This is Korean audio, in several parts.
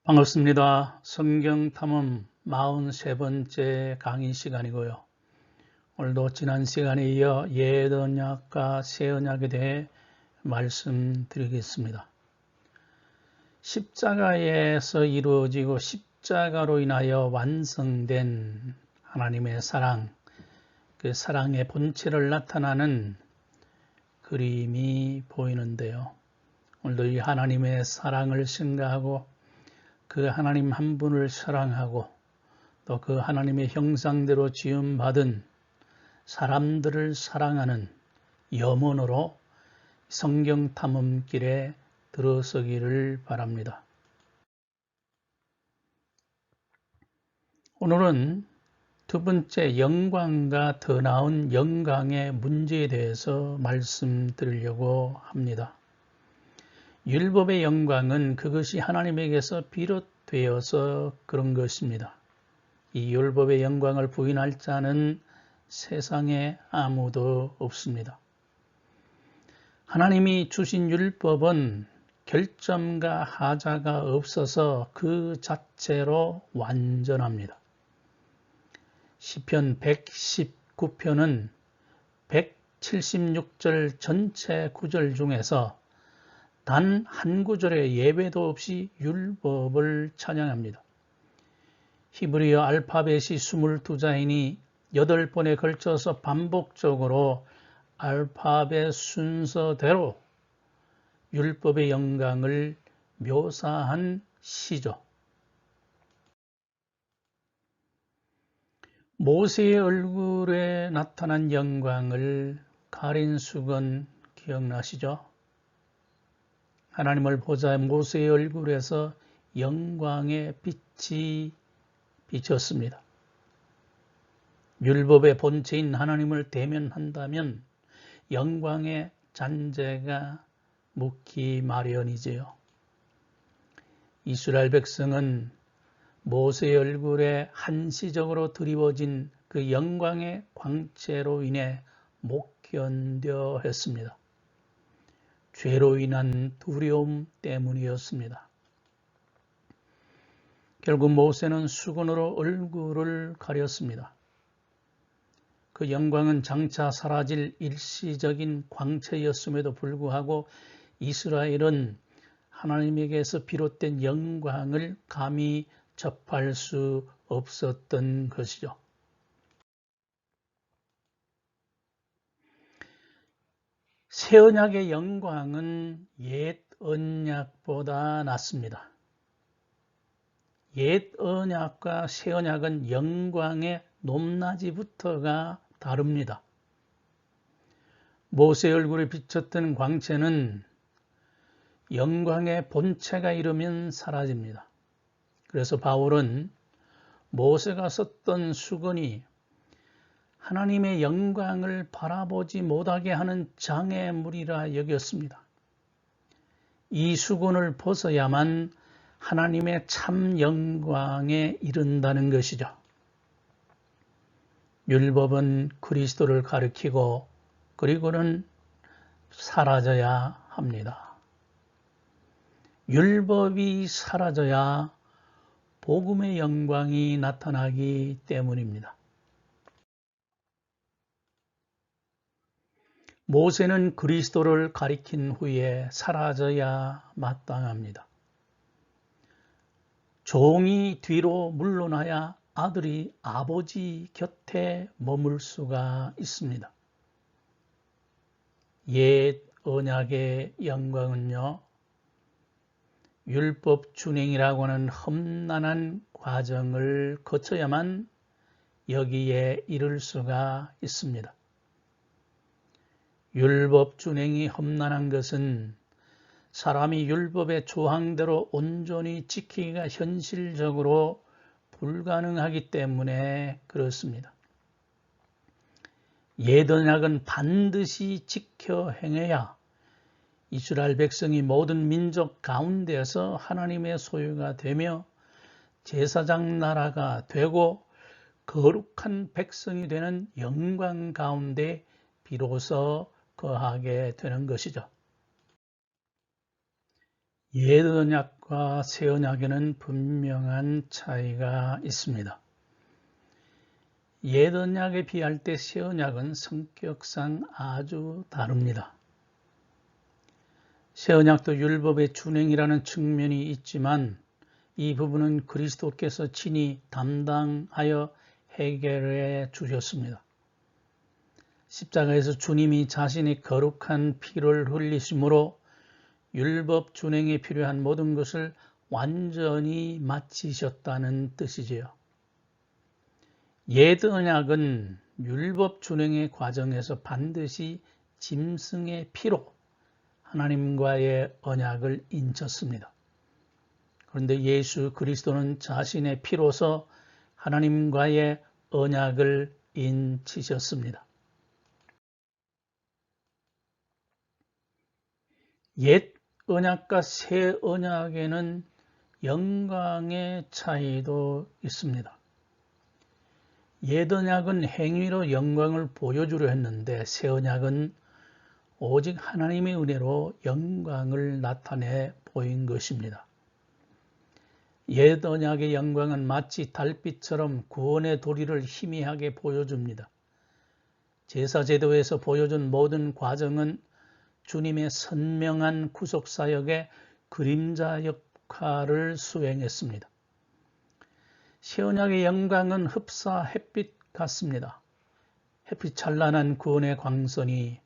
반갑습니다. 성경탐험 43번째 강의 시간이고요. 오늘도 지난 시간에 이어 옛 언약과 새 언약에 대해 말씀드리겠습니다. 십자가에서 이루어지고 십자가로 인하여 완성된 하나님의 사랑, 그 사랑의 본체를 나타나는 그림이 보이는데요. 오늘도 이 하나님의 사랑을 생각하고 그 하나님 한 분을 사랑하고 또 그 하나님의 형상대로 지음받은 사람들을 사랑하는 염원으로 성경 탐험길에 들어서기를 바랍니다. 오늘은 두 번째 영광과 더 나은 영광의 문제에 대해서 말씀드리려고 합니다. 율법의 영광은 그것이 하나님에게서 비롯되어서 그런 것입니다. 이 율법의 영광을 부인할 자는 세상에 아무도 없습니다. 하나님이 주신 율법은 결점과 하자가 없어서 그 자체로 완전합니다. 시편 119편은 176절 전체 구절 중에서 단 한 구절의 예외도 없이 율법을 찬양합니다. 히브리어 알파벳이 22자이니 8번에 걸쳐서 반복적으로 알파벳 순서대로 율법의 영광을 묘사한 시죠. 모세의 얼굴에 나타난 영광을 가린 수건 기억나시죠? 하나님을 보자 모세의 얼굴에서 영광의 빛이 비쳤습니다. 율법의 본체인 하나님을 대면한다면 영광의 잔재가 묻기 마련이지요. 이스라엘 백성은 모세의 얼굴에 한시적으로 드리워진 그 영광의 광채로 인해 못 견뎌 했습니다. 죄로 인한 두려움 때문이었습니다. 결국 모세는 수건으로 얼굴을 가렸습니다. 그 영광은 장차 사라질 일시적인 광채였음에도 불구하고 이스라엘은 하나님에게서 비롯된 영광을 감히 접할 수 없었던 것이죠. 새 언약의 영광은 옛 언약보다 낫습니다. 옛 언약과 새 언약은 영광의 높낮이부터가 다릅니다. 모세의 얼굴에 비쳤던 광채는 영광의 본체가 이르면 사라집니다. 그래서 바울은 모세가 썼던 수건이 하나님의 영광을 바라보지 못하게 하는 장애물이라 여겼습니다. 이 수건을 벗어야만 하나님의 참 영광에 이른다는 것이죠. 율법은 그리스도를 가리키고 그리고는 사라져야 합니다. 율법이 사라져야 복음의 영광이 나타나기 때문입니다. 모세는 그리스도를 가리킨 후에 사라져야 마땅합니다. 종이 뒤로 물러나야 아들이 아버지 곁에 머물 수가 있습니다. 옛 언약의 영광은요, 율법 준행이라고 하는 험난한 과정을 거쳐야만 여기에 이를 수가 있습니다. 율법 준행이 험난한 것은 사람이 율법의 조항대로 온전히 지키기가 현실적으로 불가능하기 때문에 그렇습니다. 옛 언약은 반드시 지켜 행해야 이스라엘 백성이 모든 민족 가운데서 하나님의 소유가 되며 제사장 나라가 되고 거룩한 백성이 되는 영광 가운데 비로소 거하게 되는 것이죠. 옛 언약과 새 언약에는 분명한 차이가 있습니다. 옛 언약에 비할 때 새 언약은 성격상 아주 다릅니다. 새 언약도 율법의 준행이라는 측면이 있지만 이 부분은 그리스도께서 친히 담당하여 해결해 주셨습니다. 십자가에서 주님이 자신의 거룩한 피를 흘리심으로 율법 준행에 필요한 모든 것을 완전히 마치셨다는 뜻이지요. 옛 언약은 율법 준행의 과정에서 반드시 짐승의 피로 하나님과의 언약을 인쳤습니다. 그런데 예수 그리스도는 자신의 피로서 하나님과의 언약을 인치셨습니다. 옛 언약과 새 언약에는 영광의 차이도 있습니다. 옛 언약은 행위로 영광을 보여주려 했는데 새 언약은 오직 하나님의 은혜로 영광을 나타내 보인 것입니다. 옛 언약의 영광은 마치 달빛처럼 구원의 도리를 희미하게 보여줍니다. 제사제도에서 보여준 모든 과정은 주님의 선명한 구속사역의 그림자 역할을 수행했습니다. 새 언약의 영광은 흡사 햇빛 같습니다. 햇빛 찬란한 구원의 광선이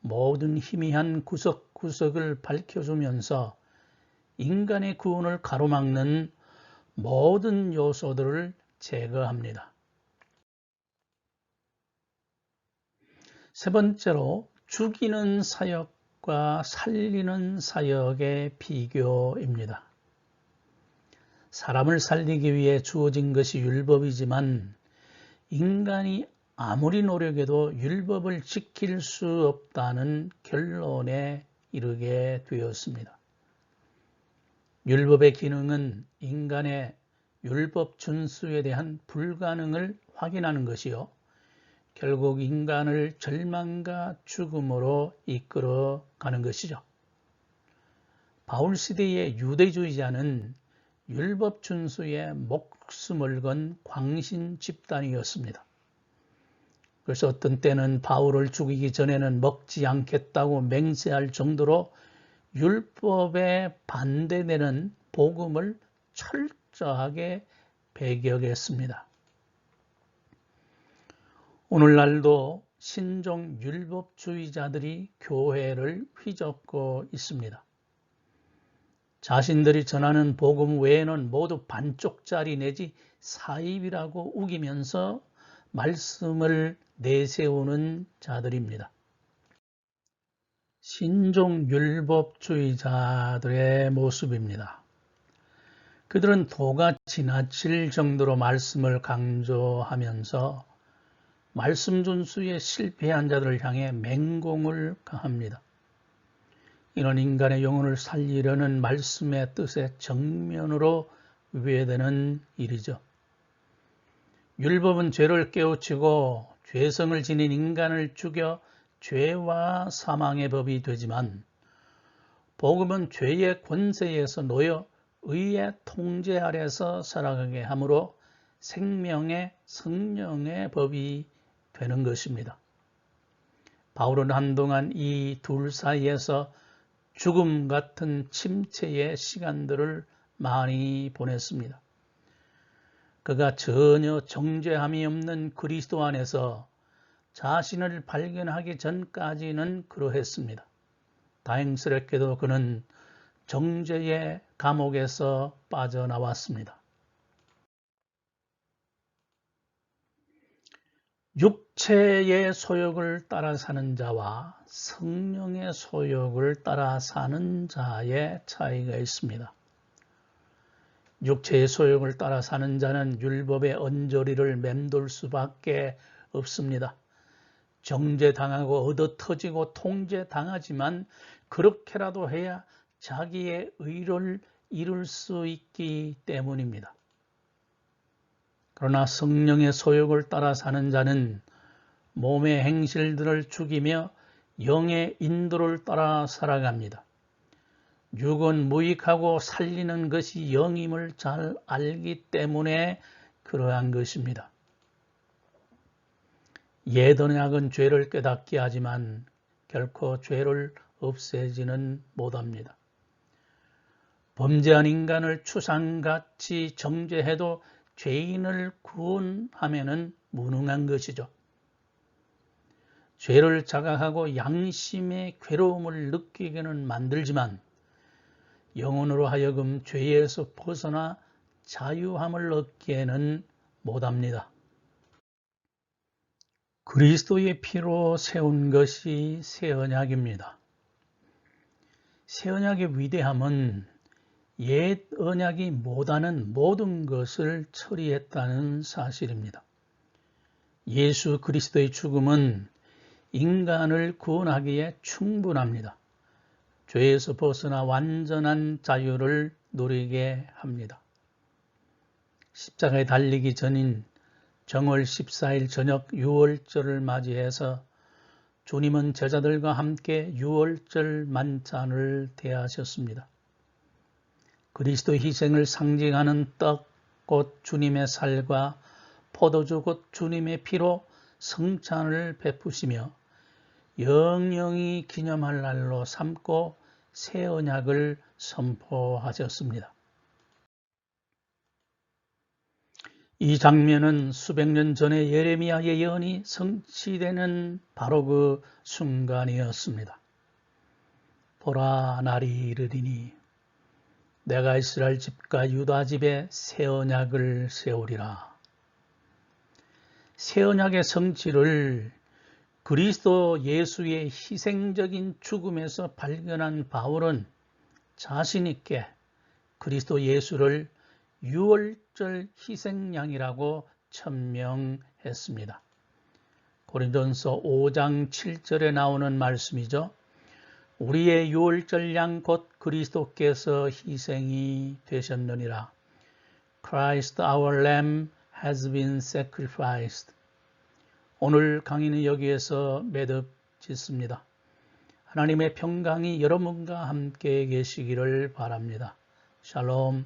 모든 희미한 구석구석을 밝혀주면서 인간의 구원을 가로막는 모든 요소들을 제거합니다. 세 번째로 죽이는 사역과 살리는 사역의 비교입니다. 사람을 살리기 위해 주어진 것이 율법이지만 인간이 아무리 노력해도 율법을 지킬 수 없다는 결론에 이르게 되었습니다. 율법의 기능은 인간의 율법 준수에 대한 불가능을 확인하는 것이요. 결국 인간을 절망과 죽음으로 이끌어 가는 것이죠. 바울 시대의 유대주의자는 율법 준수에 목숨을 건 광신 집단이었습니다. 그래서 어떤 때는 바울을 죽이기 전에는 먹지 않겠다고 맹세할 정도로 율법에 반대되는 복음을 철저하게 배격했습니다. 오늘날도 신종 율법주의자들이 교회를 휘젓고 있습니다. 자신들이 전하는 복음 외에는 모두 반쪽짜리 내지 사입이라고 우기면서 말씀을 내세우는 자들입니다. 신종 율법주의자들의 모습입니다. 그들은 도가 지나칠 정도로 말씀을 강조하면서 말씀 준수에 실패한 자들을 향해 맹공을 가합니다. 이는 인간의 영혼을 살리려는 말씀의 뜻에 정면으로 위배되는 일이죠. 율법은 죄를 깨우치고 죄성을 지닌 인간을 죽여 죄와 사망의 법이 되지만 복음은 죄의 권세에서 놓여 의의 통제 아래서 살아가게 하므로 생명의 성령의 법이 되는 것입니다. 바울은 한동안 이 둘 사이에서 죽음 같은 침체의 시간들을 많이 보냈습니다. 그가 전혀 정죄함이 없는 그리스도 안에서 자신을 발견하기 전까지는 그러했습니다. 다행스럽게도 그는 정죄의 감옥에서 빠져나왔습니다. 육체의 소욕을 따라 사는 자와 성령의 소욕을 따라 사는 자의 차이가 있습니다. 육체의 소욕을 따라 사는 자는 율법의 언저리를 맴돌 수밖에 없습니다. 정죄당하고 얻어터지고 통제당하지만 그렇게라도 해야 자기의 의를 이룰 수 있기 때문입니다. 그러나 성령의 소욕을 따라 사는 자는 몸의 행실들을 죽이며 영의 인도를 따라 살아갑니다. 육은 무익하고 살리는 것이 영임을 잘 알기 때문에 그러한 것입니다. 옛 언약은 죄를 깨닫게 하지만 결코 죄를 없애지는 못합니다. 범죄한 인간을 추상같이 정죄해도 죄인을 구원하면은 무능한 것이죠. 죄를 자각하고 양심의 괴로움을 느끼게는 만들지만 영혼으로 하여금 죄에서 벗어나 자유함을 얻기에는 못합니다. 그리스도의 피로 세운 것이 새 언약입니다. 새 언약의 위대함은 옛 언약이 못하는 모든 것을 처리했다는 사실입니다. 예수 그리스도의 죽음은 인간을 구원하기에 충분합니다. 죄에서 벗어나 완전한 자유를 누리게 합니다. 십자가에 달리기 전인 정월 14일 저녁 유월절을 맞이해서 주님은 제자들과 함께 유월절 만찬을 대하셨습니다. 그리스도의 희생을 상징하는 떡, 곧 주님의 살과 포도주, 곧 주님의 피로 성찬을 베푸시며 영영이 기념할 날로 삼고 새 언약을 선포하셨습니다. 이 장면은 수백 년 전에 예레미야 예언이 성취되는 바로 그 순간이었습니다. 보라, 날이 이르리니 내가 이스라엘 집과 유다 집에 새 언약을 세우리라. 새 언약의 성취를 그리스도 예수의 희생적인 죽음에서 발견한 바울은 자신 있게 그리스도 예수를 유월절 희생양이라고 천명했습니다. 고린도전서 5장 7절에 나오는 말씀이죠. 우리의 유월절 양 곧 그리스도께서 희생이 되셨느니라. Christ our Lamb has been sacrificed. 오늘 강의는 여기에서 매듭 짓습니다. 하나님의 평강이 여러분과 함께 계시기를 바랍니다. 샬롬.